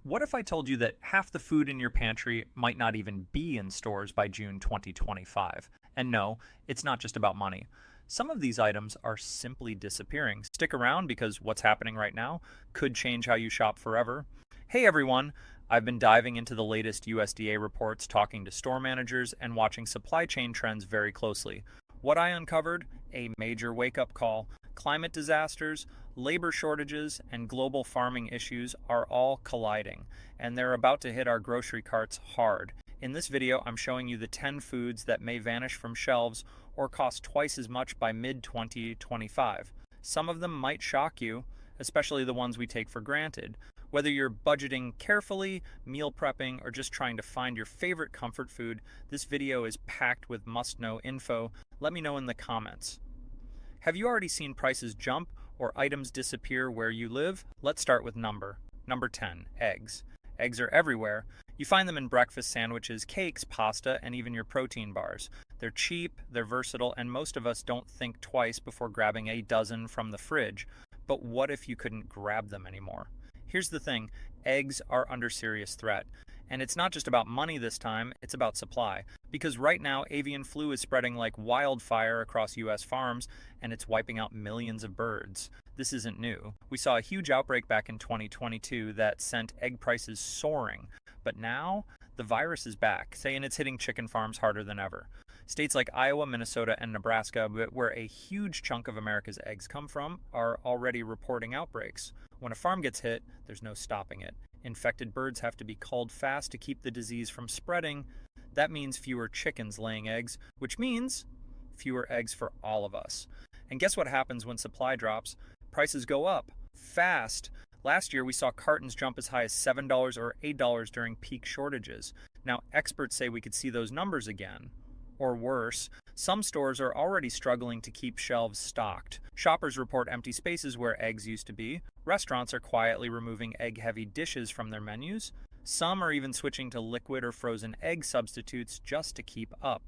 What if I told you that half the food in your pantry might not even be in stores by June 2025? And no, it's not just about money. Some of these items are simply disappearing. Stick around because what's happening right now could change how you shop forever. Hey everyone, I've been diving into the latest USDA reports, talking to store managers, and watching supply chain trends very closely. What I uncovered? A major wake-up call. Climate disasters, labor shortages, and global farming issues are all colliding, and they're about to hit our grocery carts hard. In this video, I'm showing you the 10 foods that may vanish from shelves or cost twice as much by mid-2025. Some of them might shock you, especially the ones we take for granted. Whether you're budgeting carefully, meal prepping, or just trying to find your favorite comfort food, this video is packed with must-know info. Let me know in the comments. Have you already seen prices jump or items disappear where you live? Let's start with number 10, eggs. Eggs are everywhere. You find them in breakfast sandwiches, cakes, pasta, and even your protein bars. They're cheap, they're versatile, and most of us don't think twice before grabbing a dozen from the fridge. But what if you couldn't grab them anymore? Here's the thing, eggs are under serious threat. And it's not just about money this time, it's about supply. Because right now, avian flu is spreading like wildfire across US farms, and it's wiping out millions of birds. This isn't new. We saw a huge outbreak back in 2022 that sent egg prices soaring. But now, the virus is back, saying it's hitting chicken farms harder than ever. States like Iowa, Minnesota, and Nebraska, where a huge chunk of America's eggs come from, are already reporting outbreaks. When a farm gets hit, there's no stopping it. Infected birds have to be culled fast to keep the disease from spreading. That means fewer chickens laying eggs, which means fewer eggs for all of us. And guess what happens when supply drops? Prices go up fast. Last year, we saw cartons jump as high as $7 or $8 during peak shortages. Now, experts say we could see those numbers again. Or worse, some stores are already struggling to keep shelves stocked. Shoppers report empty spaces where eggs used to be. Restaurants are quietly removing egg-heavy dishes from their menus. Some are even switching to liquid or frozen egg substitutes just to keep up.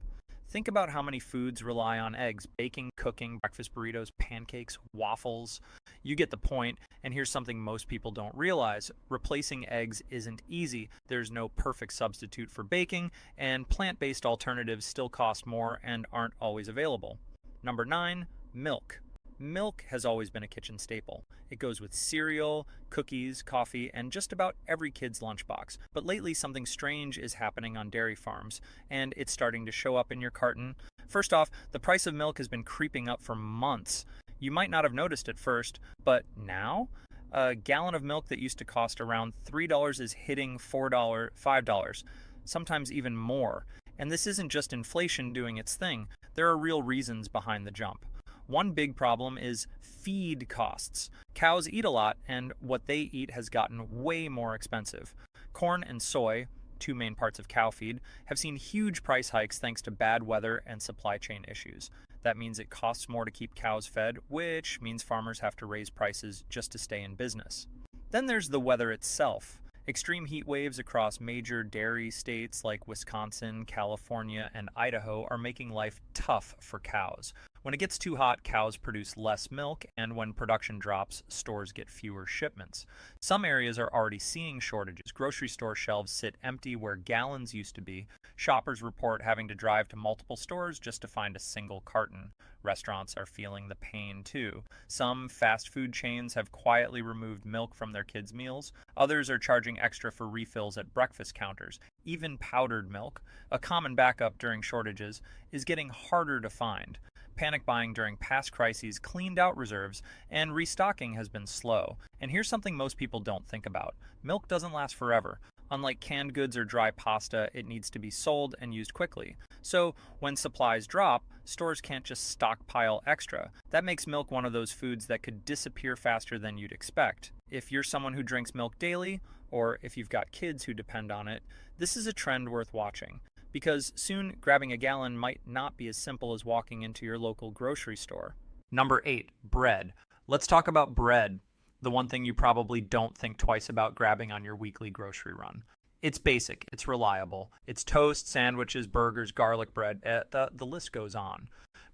Think about how many foods rely on eggs: baking, cooking, breakfast burritos, pancakes, waffles. You get the point, and here's something most people don't realize. Replacing eggs isn't easy. There's no perfect substitute for baking, and plant-based alternatives still cost more and aren't always available. Number 9, milk. Milk has always been a kitchen staple. It goes with cereal, cookies, coffee, and just about every kid's lunchbox. But lately, something strange is happening on dairy farms, and it's starting to show up in your carton. First off, the price of milk has been creeping up for months. You might not have noticed at first, but now, a gallon of milk that used to cost around $3 is hitting $4, $5, sometimes even more. And this isn't just inflation doing its thing. There are real reasons behind the jump. One big problem is feed costs. Cows eat a lot, and what they eat has gotten way more expensive. Corn and soy, two main parts of cow feed, have seen huge price hikes thanks to bad weather and supply chain issues. That means it costs more to keep cows fed, which means farmers have to raise prices just to stay in business. Then there's the weather itself. Extreme heat waves across major dairy states like Wisconsin, California, and Idaho are making life tough for cows. When it gets too hot, cows produce less milk, and when production drops, stores get fewer shipments. Some areas are already seeing shortages. Grocery store shelves sit empty where gallons used to be. Shoppers report having to drive to multiple stores just to find a single carton. Restaurants are feeling the pain too. Some fast food chains have quietly removed milk from their kids' meals. Others are charging extra for refills at breakfast counters. Even powdered milk, a common backup during shortages, is getting harder to find. Panic buying during past crises cleaned out reserves, and restocking has been slow. And here's something most people don't think about. Milk doesn't last forever. Unlike canned goods or dry pasta, it needs to be sold and used quickly. So when supplies drop, stores can't just stockpile extra. That makes milk one of those foods that could disappear faster than you'd expect. If you're someone who drinks milk daily, or if you've got kids who depend on it, this is a trend worth watching. Because soon, grabbing a gallon might not be as simple as walking into your local grocery store. Number 8, bread. Let's talk about bread, the one thing you probably don't think twice about grabbing on your weekly grocery run. It's basic, it's reliable. It's toast, sandwiches, burgers, garlic bread, the list goes on.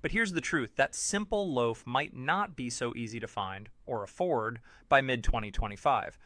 But here's the truth, that simple loaf might not be so easy to find or afford by mid-2025.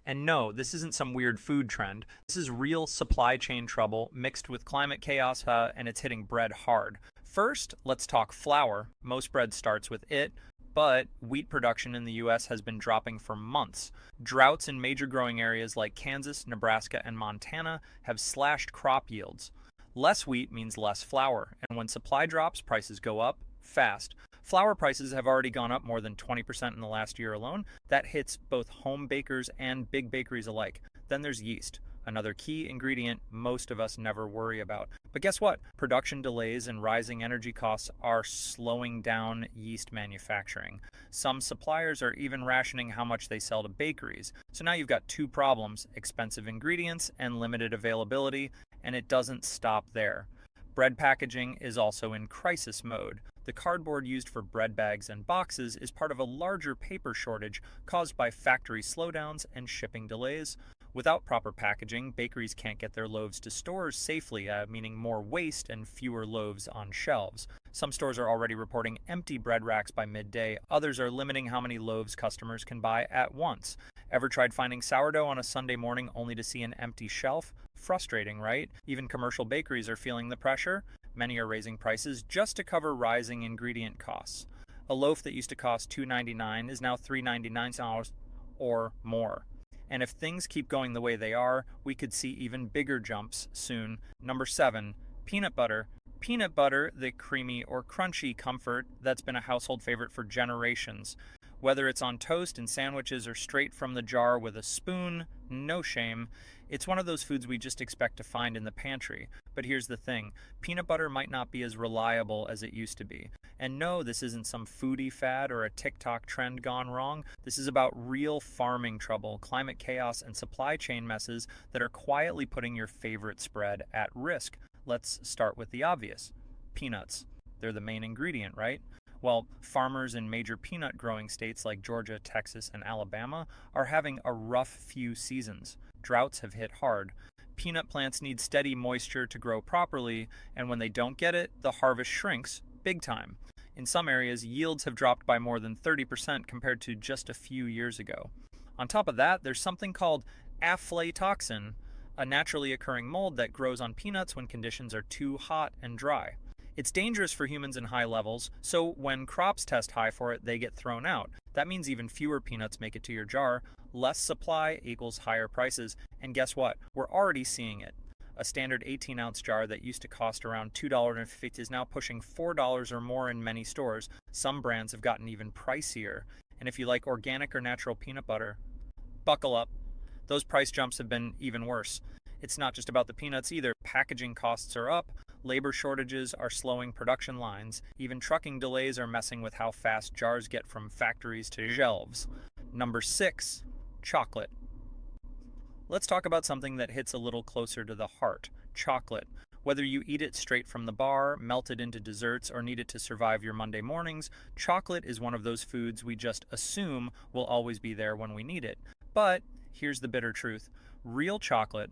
And no, this isn't some weird food trend. This is real supply chain trouble mixed with climate chaos, and it's hitting bread hard. First, let's talk flour. Most bread starts with it, but wheat production in the US has been dropping for months. Droughts in major growing areas like Kansas, Nebraska, and Montana have slashed crop yields. Less wheat means less flour, and when supply drops, prices go up fast. Flour prices have already gone up more than 20% in the last year alone. That hits both home bakers and big bakeries alike. Then there's yeast, another key ingredient most of us never worry about. But guess what? Production delays and rising energy costs are slowing down yeast manufacturing. Some suppliers are even rationing how much they sell to bakeries. So now you've got two problems: expensive ingredients and limited availability, and it doesn't stop there. Bread packaging is also in crisis mode. The cardboard used for bread bags and boxes is part of a larger paper shortage caused by factory slowdowns and shipping delays. Without proper packaging, bakeries can't get their loaves to stores safely, meaning more waste and fewer loaves on shelves. Some stores are already reporting empty bread racks by midday. Others are limiting how many loaves customers can buy at once. Ever tried finding sourdough on a Sunday morning only to see an empty shelf? Frustrating, right? Even commercial bakeries are feeling the pressure. Many are raising prices just to cover rising ingredient costs. A loaf that used to cost $2.99 is now $3.99 or more. And if things keep going the way they are, we could see even bigger jumps soon. Number 7, peanut butter. Peanut butter, the creamy or crunchy comfort that's been a household favorite for generations. Whether it's on toast and sandwiches or straight from the jar with a spoon, no shame. It's one of those foods we just expect to find in the pantry. But here's the thing, peanut butter might not be as reliable as it used to be. And no, this isn't some foodie fad or a TikTok trend gone wrong. This is about real farming trouble, climate chaos, and supply chain messes that are quietly putting your favorite spread at risk. Let's start with the obvious. Peanuts. They're the main ingredient, right? Well, farmers in major peanut growing states like Georgia, Texas, and Alabama are having a rough few seasons. Droughts have hit hard. Peanut plants need steady moisture to grow properly, and when they don't get it, the harvest shrinks big time. In some areas, yields have dropped by more than 30% compared to just a few years ago. On top of that, there's something called aflatoxin, a naturally occurring mold that grows on peanuts when conditions are too hot and dry. It's dangerous for humans in high levels, so when crops test high for it, they get thrown out. That means even fewer peanuts make it to your jar. Less supply equals higher prices, and guess what? We're already seeing it. A standard 18-ounce jar that used to cost around $2.50 is now pushing $4 or more in many stores. Some brands have gotten even pricier. And if you like organic or natural peanut butter, buckle up. Those price jumps have been even worse. It's not just about the peanuts either. Packaging costs are up. Labor shortages are slowing production lines. Even trucking delays are messing with how fast jars get from factories to shelves. Number 6, chocolate. Let's talk about something that hits a little closer to the heart, chocolate. Whether you eat it straight from the bar, melt it into desserts, or need it to survive your Monday mornings, chocolate is one of those foods we just assume will always be there when we need it. But here's the bitter truth. Real chocolate,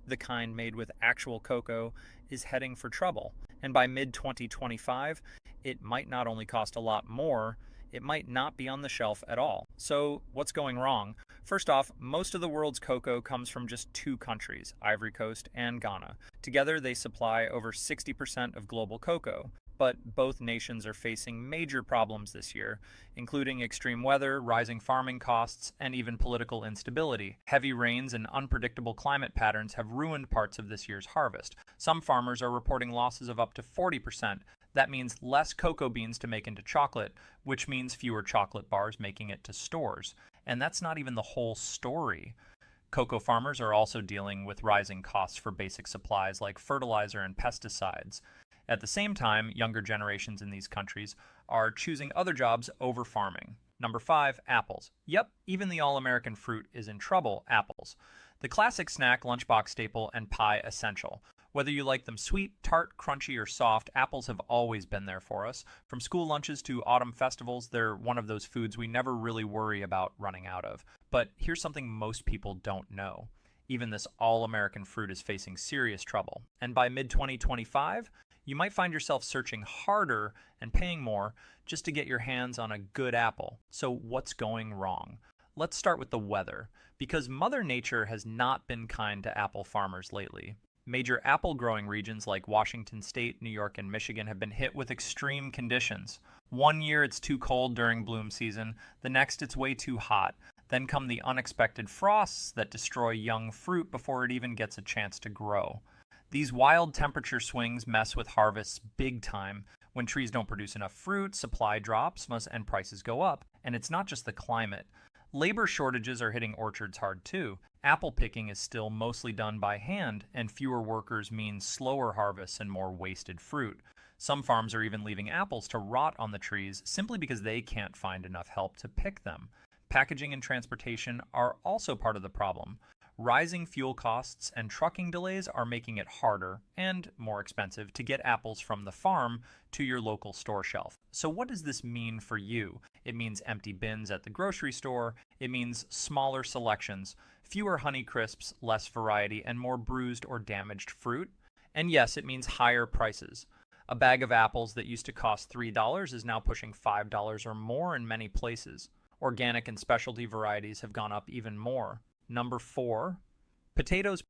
the kind made with actual cocoa, is heading for trouble. And by mid-2025, it might not only cost a lot more, it might not be on the shelf at all. So what's going wrong? First off, most of the world's cocoa comes from just 2 countries, Ivory Coast and Ghana. Together, they supply over 60% of global cocoa. But both nations are facing major problems this year, including extreme weather, rising farming costs, and even political instability. Heavy rains and unpredictable climate patterns have ruined parts of this year's harvest. Some farmers are reporting losses of up to 40%. That means less cocoa beans to make into chocolate, which means fewer chocolate bars making it to stores. And that's not even the whole story. Cocoa farmers are also dealing with rising costs for basic supplies like fertilizer and pesticides. At the same time, younger generations in these countries are choosing other jobs over farming. Number 5, apples. Yep, even the all-American fruit is in trouble, apples. The classic snack, lunchbox staple, and pie essential. Whether you like them sweet, tart, crunchy, or soft, apples have always been there for us. From school lunches to autumn festivals, they're one of those foods we never really worry about running out of. But here's something most people don't know. Even this all-American fruit is facing serious trouble. And by mid-2025, you might find yourself searching harder and paying more just to get your hands on a good apple. So what's going wrong? Let's start with the weather, because Mother Nature has not been kind to apple farmers lately. Major apple growing regions like Washington State, New York, and Michigan have been hit with extreme conditions. One year it's too cold during bloom season, the next it's way too hot. Then come the unexpected frosts that destroy young fruit before it even gets a chance to grow. These wild temperature swings mess with harvests big time. When trees don't produce enough fruit, supply drops and prices go up. And it's not just the climate. Labor shortages are hitting orchards hard too. Apple picking is still mostly done by hand, and fewer workers means slower harvests and more wasted fruit. Some farms are even leaving apples to rot on the trees simply because they can't find enough help to pick them. Packaging and transportation are also part of the problem. Rising fuel costs and trucking delays are making it harder and more expensive to get apples from the farm to your local store shelf. So what does this mean for you? It means empty bins at the grocery store. It means smaller selections, fewer Honeycrisps, less variety, and more bruised or damaged fruit. And yes, it means higher prices. A bag of apples that used to cost $3 is now pushing $5 or more in many places. Organic and specialty varieties have gone up even more. Number 4, potatoes.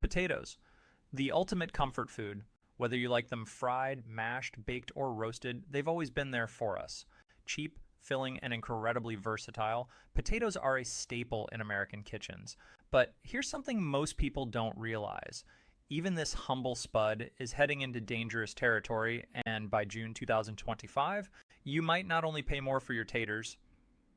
The ultimate comfort food. Whether you like them fried, mashed, baked, or roasted, they've always been there for us. Cheap, filling, and incredibly versatile, potatoes are a staple in American kitchens. But here's something most people don't realize. Even this humble spud is heading into dangerous territory, and by June 2025, you might not only pay more for your taters,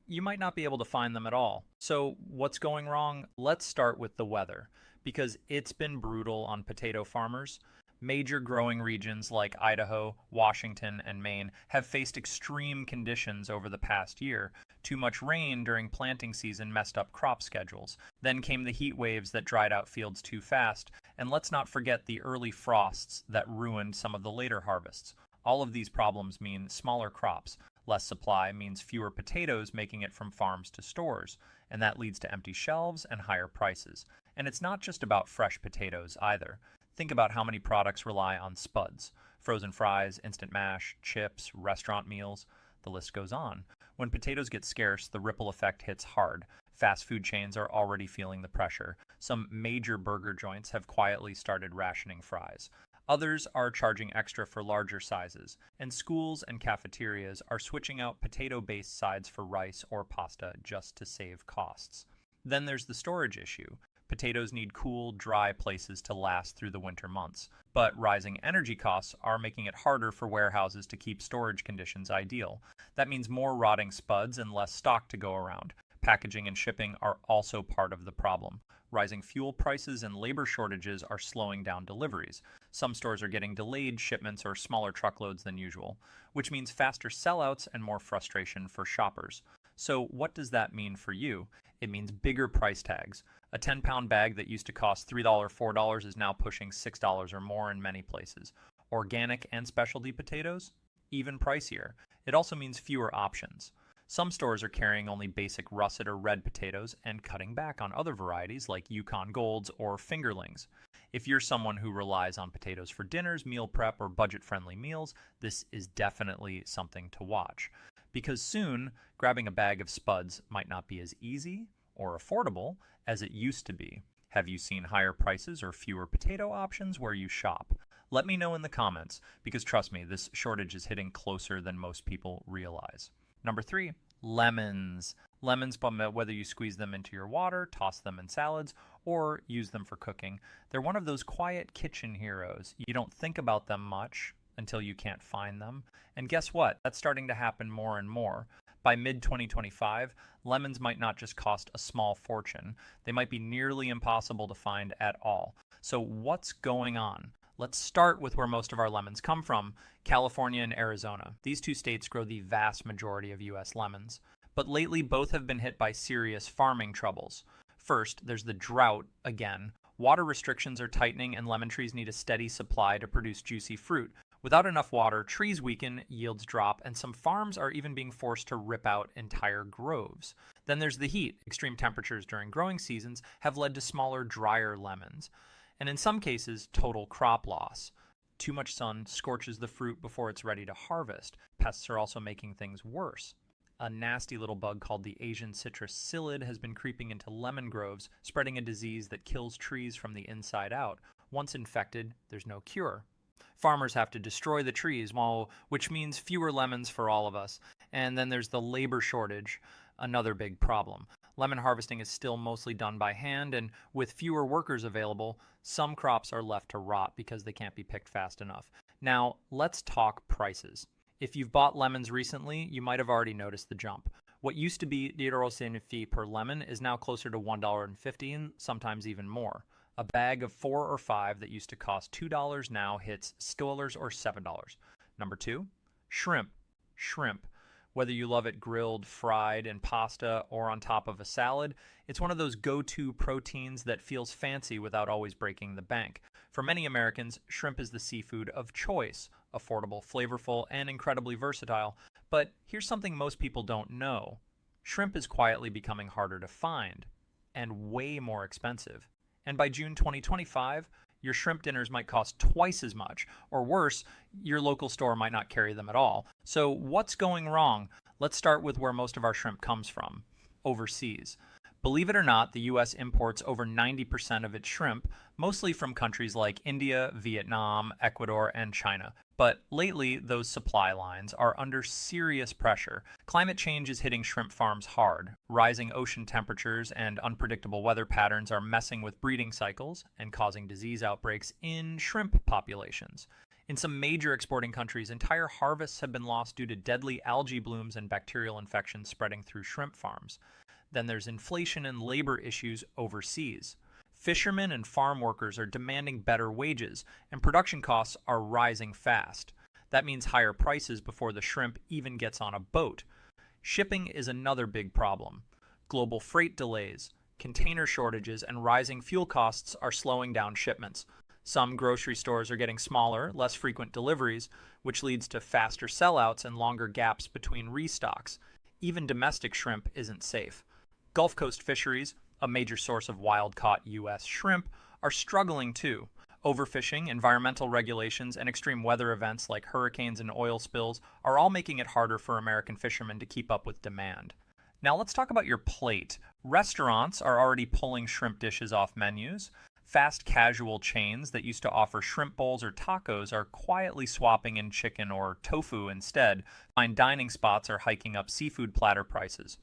you might not be able to find them at all. So what's going wrong? Let's start with the weather, because it's been brutal on potato farmers. Major growing regions like Idaho, Washington, and Maine have faced extreme conditions over the past year. Too much rain during planting season messed up crop schedules. Then came the heat waves that dried out fields too fast. And let's not forget the early frosts that ruined some of the later harvests. All of these problems mean smaller crops. Less supply means fewer potatoes making it from farms to stores, and that leads to empty shelves and higher prices. And it's not just about fresh potatoes either. Think about how many products rely on spuds. Frozen fries, instant mash, chips, restaurant meals, the list goes on. When potatoes get scarce, the ripple effect hits hard. Fast food chains are already feeling the pressure. Some major burger joints have quietly started rationing fries. Others are charging extra for larger sizes, and schools and cafeterias are switching out potato-based sides for rice or pasta just to save costs. Then there's the storage issue. Potatoes need cool, dry places to last through the winter months, but rising energy costs are making it harder for warehouses to keep storage conditions ideal. That means more rotting spuds and less stock to go around. Packaging and shipping are also part of the problem. Rising fuel prices and labor shortages are slowing down deliveries. Some stores are getting delayed shipments or smaller truckloads than usual, which means faster sellouts and more frustration for shoppers. So what does that mean for you? It means bigger price tags. A 10-pound bag that used to cost $3, $4 is now pushing $6 or more in many places. Organic and specialty potatoes? Even pricier. It also means fewer options. Some stores are carrying only basic russet or red potatoes and cutting back on other varieties like Yukon Golds or fingerlings. If you're someone who relies on potatoes for dinners, meal prep, or budget-friendly meals, this is definitely something to watch. Because soon, grabbing a bag of spuds might not be as easy or affordable as it used to be. Have you seen higher prices or fewer potato options where you shop? Let me know in the comments, because trust me, this shortage is hitting closer than most people realize. Number 3, lemons. Lemons, whether you squeeze them into your water, toss them in salads, or use them for cooking, they're one of those quiet kitchen heroes. You don't think about them much until you can't find them. And guess what? That's starting to happen more and more. By mid-2025, lemons might not just cost a small fortune. They might be nearly impossible to find at all. So what's going on? Let's start with where most of our lemons come from, California and Arizona. These two states grow the vast majority of U.S. lemons. But lately, both have been hit by serious farming troubles. First, there's the drought again. Water restrictions are tightening and lemon trees need a steady supply to produce juicy fruit. Without enough water, trees weaken, yields drop, and some farms are even being forced to rip out entire groves. Then there's the heat. Extreme temperatures during growing seasons have led to smaller, drier lemons. And in some cases, total crop loss. Too much sun scorches the fruit before it's ready to harvest. Pests are also making things worse. A nasty little bug called the Asian citrus psyllid has been creeping into lemon groves, spreading a disease that kills trees from the inside out. Once infected, there's no cure. Farmers have to destroy the trees, which means fewer lemons for all of us. And then there's the labor shortage, another big problem. Lemon harvesting is still mostly done by hand, and with fewer workers available, some crops are left to rot because they can't be picked fast enough. Now, let's talk prices. If you've bought lemons recently, you might have already noticed the jump. What used to be $10 per lemon is now closer to $1.50 and sometimes even more. A bag of 4 or 5 that used to cost $2 now hits $6 or $7. Number 2, shrimp. Shrimp. Whether you love it grilled, fried, in pasta, or on top of a salad, it's one of those go-to proteins that feels fancy without always breaking the bank. For many Americans, shrimp is the seafood of choice, affordable, flavorful, and incredibly versatile. But here's something most people don't know. Shrimp is quietly becoming harder to find, and way more expensive. And by June 2025, your shrimp dinners might cost twice as much, or worse, your local store might not carry them at all. So what's going wrong? Let's start with where most of our shrimp comes from, overseas. Believe it or not, the U.S. imports over 90% of its shrimp, mostly from countries like India, Vietnam, Ecuador, and China. But lately, those supply lines are under serious pressure. Climate change is hitting shrimp farms hard. Rising ocean temperatures and unpredictable weather patterns are messing with breeding cycles and causing disease outbreaks in shrimp populations. In some major exporting countries, entire harvests have been lost due to deadly algae blooms and bacterial infections spreading through shrimp farms. Then there's inflation and labor issues overseas. Fishermen and farm workers are demanding better wages, and production costs are rising fast. That means higher prices before the shrimp even gets on a boat. Shipping is another big problem. Global freight delays, container shortages, and rising fuel costs are slowing down shipments. Some grocery stores are getting smaller, less frequent deliveries, which leads to faster sellouts and longer gaps between restocks. Even domestic shrimp isn't safe. Gulf Coast fisheries, a major source of wild-caught U.S. shrimp, are struggling too. Overfishing, environmental regulations, and extreme weather events like hurricanes and oil spills are all making it harder for American fishermen to keep up with demand. Now let's talk about your plate. Restaurants are already pulling shrimp dishes off menus. Fast casual chains that used to offer shrimp bowls or tacos are quietly swapping in chicken or tofu instead. Fine dining spots are hiking up seafood platter prices.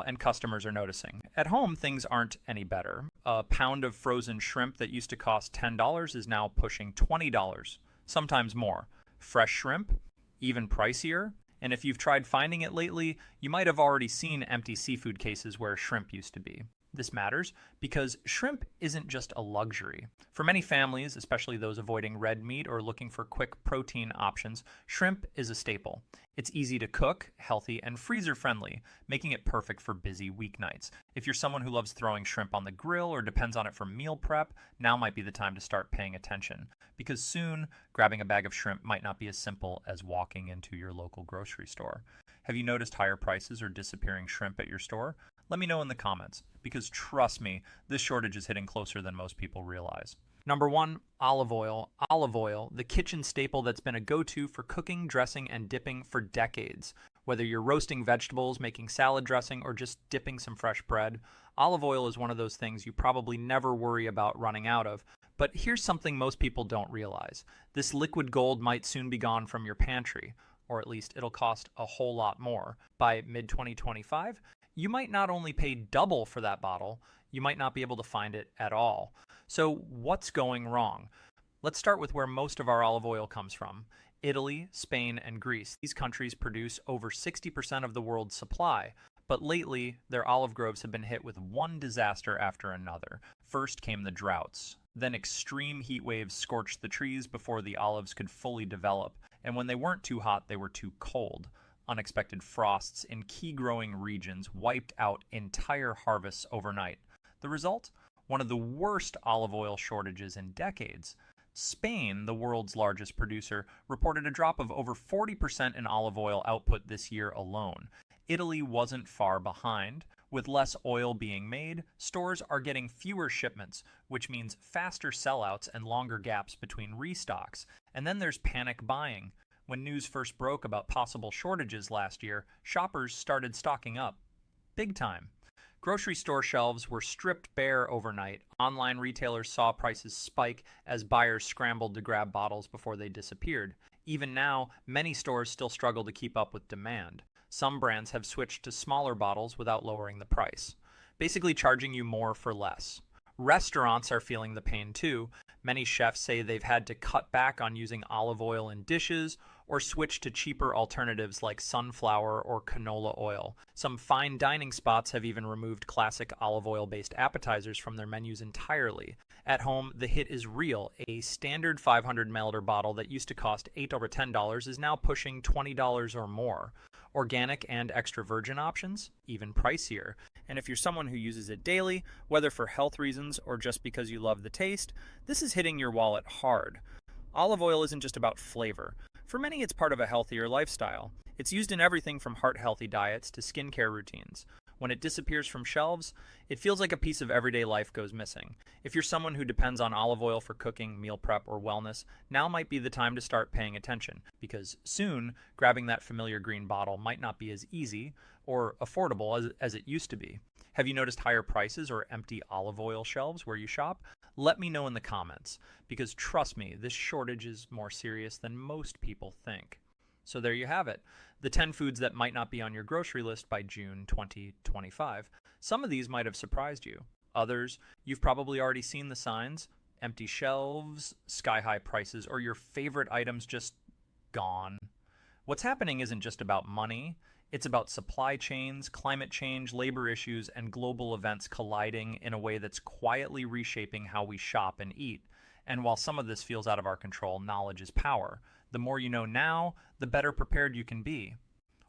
And customers are noticing. At home, things aren't any better. A pound of frozen shrimp that used to cost $10 is now pushing $20, sometimes more. Fresh shrimp, even pricier. And if you've tried finding it lately, you might have already seen empty seafood cases where shrimp used to be. This matters because shrimp isn't just a luxury. For many families, especially those avoiding red meat or looking for quick protein options, shrimp is a staple. It's easy to cook, healthy, and freezer-friendly, making it perfect for busy weeknights. If you're someone who loves throwing shrimp on the grill or depends on it for meal prep, now might be the time to start paying attention. Because soon, grabbing a bag of shrimp might not be as simple as walking into your local grocery store. Have you noticed higher prices or disappearing shrimp at your store? Let me know in the comments, because trust me, this shortage is hitting closer than most people realize. Number 1, olive oil. Olive oil, the kitchen staple that's been a go-to for cooking, dressing, and dipping for decades. Whether you're roasting vegetables, making salad dressing, or just dipping some fresh bread, olive oil is one of those things you probably never worry about running out of. But here's something most people don't realize. This liquid gold might soon be gone from your pantry, or at least it'll cost a whole lot more. By mid-2025, you might not only pay double for that bottle, you might not be able to find it at all. So what's going wrong? Let's start with where most of our olive oil comes from. Italy, Spain, and Greece. These countries produce over 60% of the world's supply, but lately their olive groves have been hit with one disaster after another. First came the droughts. Then extreme heat waves scorched the trees before the olives could fully develop, and when they weren't too hot, they were too cold. Unexpected frosts in key growing regions wiped out entire harvests overnight. The result? One of the worst olive oil shortages in decades. Spain, the world's largest producer, reported a drop of over 40% in olive oil output this year alone. Italy wasn't far behind, With less oil being made, stores are getting fewer shipments, which means faster sellouts and longer gaps between restocks. And then there's panic buying. When news first broke about possible shortages last year, shoppers started stocking up. Big time. Grocery store shelves were stripped bare overnight. Online retailers saw prices spike as buyers scrambled to grab bottles before they disappeared. Even now, many stores still struggle to keep up with demand. Some brands have switched to smaller bottles without lowering the price, basically charging you more for less. Restaurants are feeling the pain too. Many chefs say they've had to cut back on using olive oil in dishes or switch to cheaper alternatives like sunflower or canola oil. Some fine dining spots have even removed classic olive oil-based appetizers from their menus entirely. At home, the hit is real. A standard 500 milliliter bottle that used to cost $8 or $10 is now pushing $20 or more. Organic and extra virgin options, even pricier. And if you're someone who uses it daily, whether for health reasons or just because you love the taste, this is hitting your wallet hard. Olive oil isn't just about flavor. For many, it's part of a healthier lifestyle. It's used in everything from heart-healthy diets to skincare routines. When it disappears from shelves, it feels like a piece of everyday life goes missing. If you're someone who depends on olive oil for cooking, meal prep, or wellness, now might be the time to start paying attention, because soon, grabbing that familiar green bottle might not be as easy or affordable as it used to be. Have you noticed higher prices or empty olive oil shelves where you shop? Let me know in the comments, because trust me, this shortage is more serious than most people think. So there you have it, the 10 foods that might not be on your grocery list by June 2025. Some of these might have surprised you. Others, you've probably already seen the signs: empty shelves, sky-high prices, or your favorite items just gone. What's happening isn't just about money. It's about supply chains, climate change, labor issues, and global events colliding in a way that's quietly reshaping how we shop and eat. And while some of this feels out of our control, knowledge is power. The more you know now, the better prepared you can be.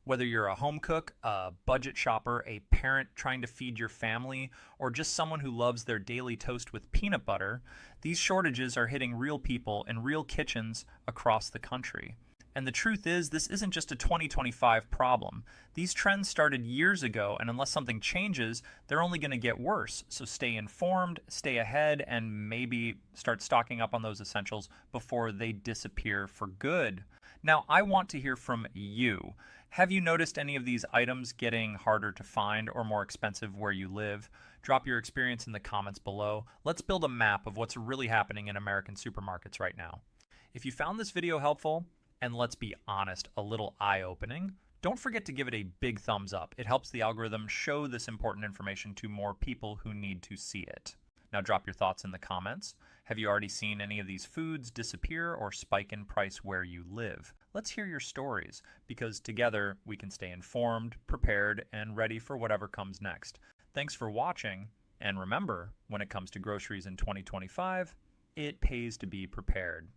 Whether you're a home cook, a budget shopper, a parent trying to feed your family, or just someone who loves their daily toast with peanut butter, these shortages are hitting real people in real kitchens across the country. And the truth is, this isn't just a 2025 problem. These trends started years ago, and unless something changes, they're only going to get worse. So stay informed, stay ahead, and maybe start stocking up on those essentials before they disappear for good. Now, I want to hear from you. Have you noticed any of these items getting harder to find or more expensive where you live? Drop your experience in the comments below. Let's build a map of what's really happening in American supermarkets right now. If you found this video helpful, and let's be honest, a little eye-opening, don't forget to give it a big thumbs up. It helps the algorithm show this important information to more people who need to see it. Now drop your thoughts in the comments. Have you already seen any of these foods disappear or spike in price where you live? Let's hear your stories, because together we can stay informed, prepared, and ready for whatever comes next. Thanks for watching, and remember, when it comes to groceries in 2025, it pays to be prepared.